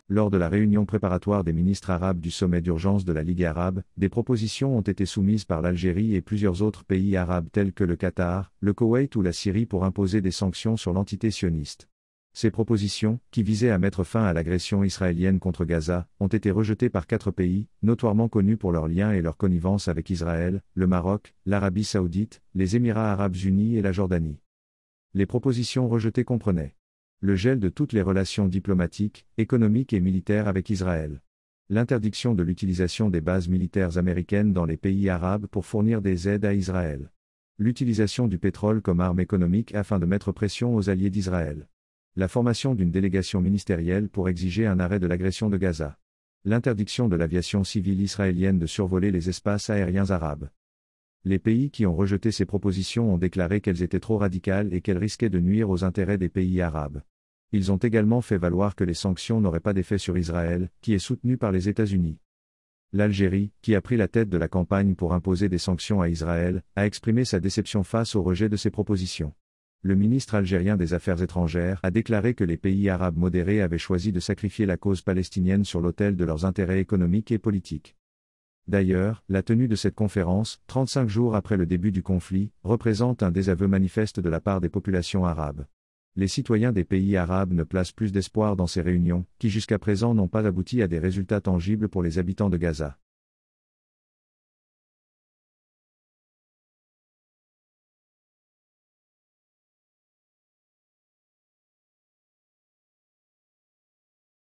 Lors de la réunion préparatoire des ministres arabes du sommet d'urgence de la Ligue arabe, des propositions ont été soumises par l'Algérie et plusieurs autres pays arabes tels que le Qatar, le Koweït ou la Syrie pour imposer des sanctions sur l'entité sioniste. Ces propositions, qui visaient à mettre fin à l'agression israélienne contre Gaza, ont été rejetées par 4 pays, notoirement connus pour leurs liens et leur connivence avec Israël, le Maroc, l'Arabie saoudite, les Émirats arabes unis et la Jordanie. Les propositions rejetées comprenaient le gel de toutes les relations diplomatiques, économiques et militaires avec Israël. L'interdiction de l'utilisation des bases militaires américaines dans les pays arabes pour fournir des aides à Israël. L'utilisation du pétrole comme arme économique afin de mettre pression aux alliés d'Israël. La formation d'une délégation ministérielle pour exiger un arrêt de l'agression de Gaza. L'interdiction de l'aviation civile israélienne de survoler les espaces aériens arabes. Les pays qui ont rejeté ces propositions ont déclaré qu'elles étaient trop radicales et qu'elles risquaient de nuire aux intérêts des pays arabes. Ils ont également fait valoir que les sanctions n'auraient pas d'effet sur Israël, qui est soutenu par les États-Unis. L'Algérie, qui a pris la tête de la campagne pour imposer des sanctions à Israël, a exprimé sa déception face au rejet de ces propositions. Le ministre algérien des Affaires étrangères a déclaré que les pays arabes modérés avaient choisi de sacrifier la cause palestinienne sur l'autel de leurs intérêts économiques et politiques. D'ailleurs, la tenue de cette conférence, 35 jours après le début du conflit, représente un désaveu manifeste de la part des populations arabes. Les citoyens des pays arabes ne placent plus d'espoir dans ces réunions, qui jusqu'à présent n'ont pas abouti à des résultats tangibles pour les habitants de Gaza.